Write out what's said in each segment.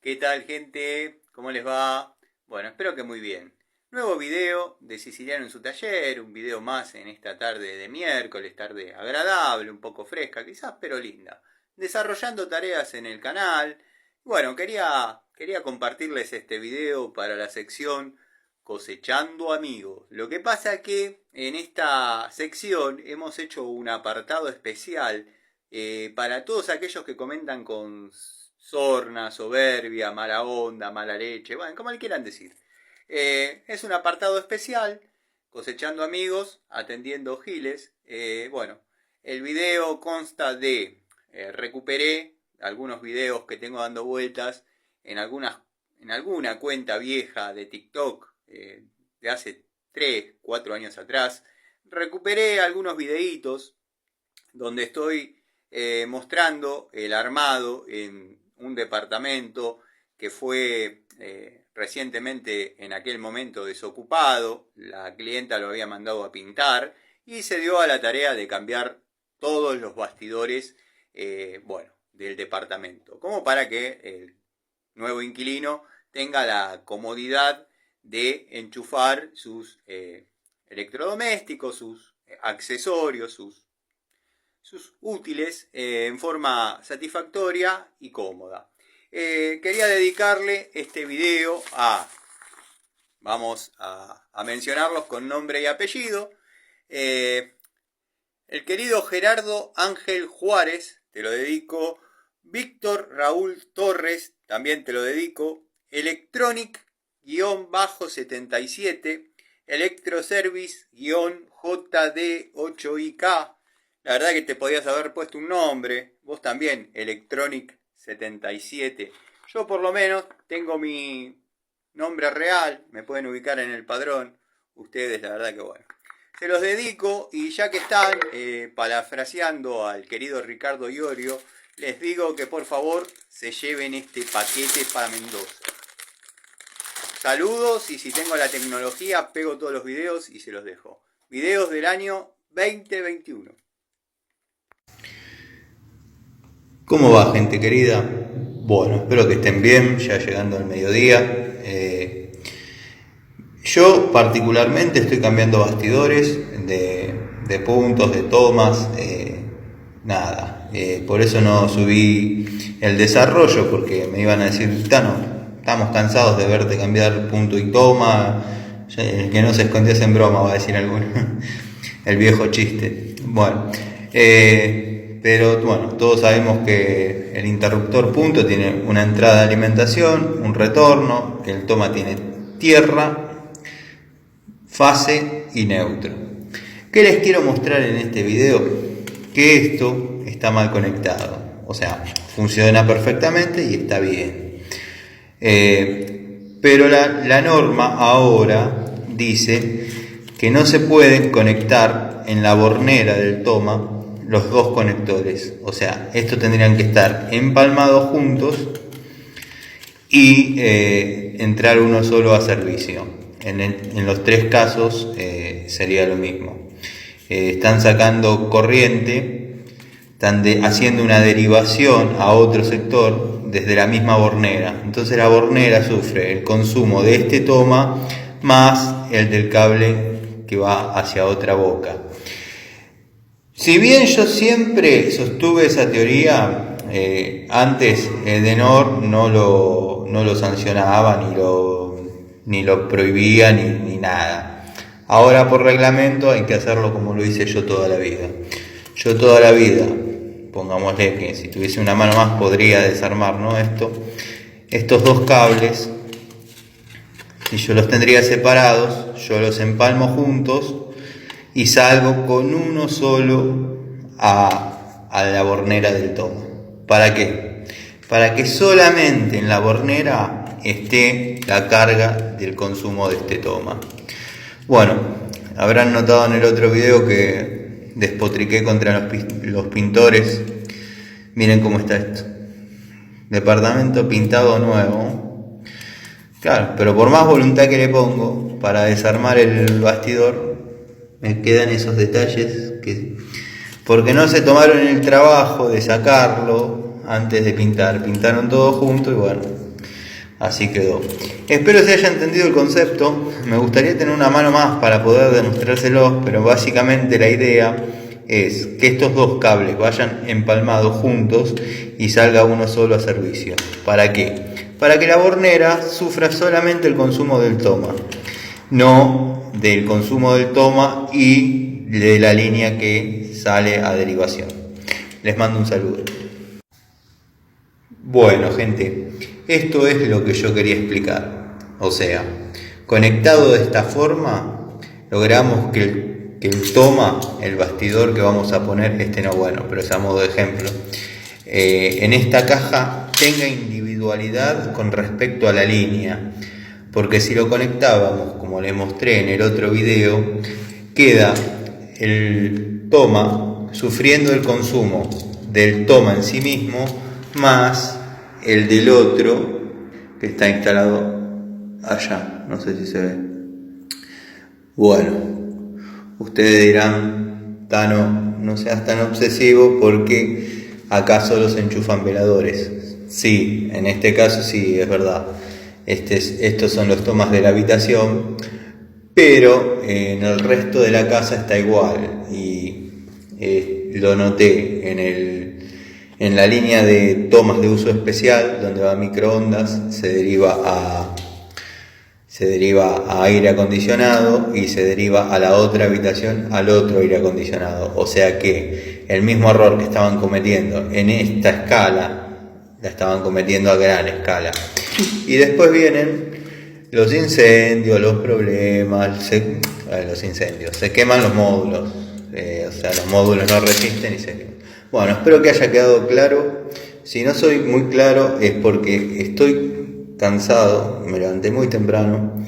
¿Qué tal, gente? ¿Cómo les va? Bueno, espero que muy bien. Nuevo video de Siciliano en su taller, un video más en esta tarde de miércoles, tarde agradable, un poco fresca quizás, pero linda. Desarrollando tareas en el canal. Bueno, quería compartirles este video para la sección Cosechando Amigos. Lo que pasa que en esta sección hemos hecho un apartado especial para todos aquellos que comentan con sorna, soberbia, mala onda, mala leche, bueno, como le quieran decir. Es un apartado especial, cosechando amigos, atendiendo giles. Bueno, el video consta de, recuperé algunos videos que tengo dando vueltas en alguna cuenta vieja de TikTok de hace 3, 4 años atrás. Recuperé algunos videitos donde estoy mostrando el armado en un departamento que fue recientemente en aquel momento desocupado. La clienta lo había mandado a pintar y se dio a la tarea de cambiar todos los bastidores del departamento, como para que el nuevo inquilino tenga la comodidad de enchufar sus electrodomésticos, sus accesorios, sus útiles en forma satisfactoria y cómoda. Quería dedicarle este video vamos a mencionarlos con nombre y apellido. El querido Gerardo Ángel Juárez, te lo dedico. Víctor Raúl Torres, también te lo dedico. Electronic-77, Electroservice-JD8IK. La verdad que te podías haber puesto un nombre. Vos también, Electronic77. Yo por lo menos tengo mi nombre real. Me pueden ubicar en el padrón. Ustedes, la verdad que bueno. Se los dedico y ya que están parafraseando al querido Ricardo Iorio, les digo que por favor se lleven este paquete para Mendoza. Saludos y si tengo la tecnología pego todos los videos y se los dejo. Videos del año 2021. ¿Cómo va, gente querida? Bueno, espero que estén bien, ya llegando al mediodía. Yo particularmente estoy cambiando bastidores de puntos, de tomas, por eso no subí el desarrollo, porque me iban a decir, Tano, estamos cansados de verte cambiar punto y toma, el que no se escondió en broma, va a decir alguno, el viejo chiste. Bueno, pero bueno, todos sabemos que el interruptor punto tiene una entrada de alimentación, un retorno, que el toma tiene tierra, fase y neutro. ¿Qué les quiero mostrar en este video? Que esto está mal conectado, o sea, funciona perfectamente y está bien. Pero la norma ahora dice que no se pueden conectar en la bornera del toma los dos conectores, o sea, estos tendrían que estar empalmados juntos y entrar uno solo a servicio. En los tres casos sería lo mismo. Están sacando corriente, están haciendo una derivación a otro sector desde la misma bornera. Entonces la bornera sufre el consumo de este toma más el del cable que va hacia otra boca. Si bien yo siempre sostuve esa teoría, antes Edenor no lo sancionaba ni lo prohibía ni nada. Ahora por reglamento hay que hacerlo como lo hice yo toda la vida. Yo toda la vida, pongámosle que si tuviese una mano más podría desarmar, ¿no? Estos dos cables, si yo los tendría separados, yo los empalmo juntos y salgo con uno solo a la bornera del toma. ¿Para qué? Para que solamente en la bornera esté la carga del consumo de este toma. Bueno, habrán notado en el otro video que despotriqué contra los pintores. Miren cómo está esto. Departamento pintado nuevo. Claro, pero por más voluntad que le pongo para desarmar el bastidor, me quedan esos detalles porque no se tomaron el trabajo de sacarlo antes de pintar. Pintaron todo junto y bueno, Así quedó. Espero se haya entendido el concepto. Me gustaría tener una mano más para poder demostrárselos, pero básicamente la idea es que estos dos cables vayan empalmados juntos y salga uno solo a servicio. ¿Para qué? Para que la bornera sufra solamente el consumo del toma, no del consumo del toma y de la línea que sale a derivación. Les mando un saludo. Bueno, gente, esto es lo que yo quería explicar. O sea, conectado de esta forma, logramos que el toma, el bastidor que vamos a poner, no bueno, pero es a modo de ejemplo, en esta caja tenga individualidad con respecto a la línea. Porque si lo conectábamos, como les mostré en el otro video, queda el toma sufriendo el consumo del toma en sí mismo, más el del otro que está instalado allá. No sé si se ve. Bueno, ustedes dirán, Tano, no seas tan obsesivo porque acá solo se enchufan veladores. Sí, en este caso sí, es verdad. Estos son los tomas de la habitación, pero en el resto de la casa está igual y lo noté en la línea de tomas de uso especial, donde va microondas, se deriva a aire acondicionado y se deriva a la otra habitación al otro aire acondicionado. O sea que el mismo error que estaban cometiendo en esta escala, la estaban cometiendo a gran escala. Y después vienen los incendios, los problemas, los incendios, se queman los módulos, o sea, los módulos no resisten y se queman. Bueno, espero que haya quedado claro. Si no soy muy claro es porque estoy cansado, me levanté muy temprano,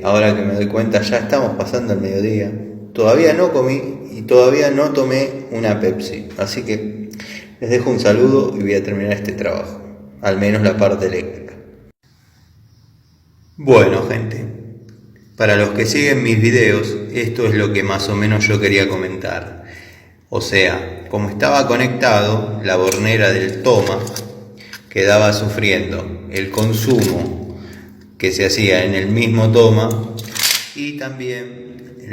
ahora que me doy cuenta ya estamos pasando el mediodía, todavía no comí y todavía no tomé una Pepsi, así que les dejo un saludo y voy a terminar este trabajo, al menos la parte eléctrica. Bueno, gente, para los que siguen mis videos, esto es lo que más o menos yo quería comentar. O sea, como estaba conectado, la bornera del toma quedaba sufriendo el consumo que se hacía en el mismo toma y también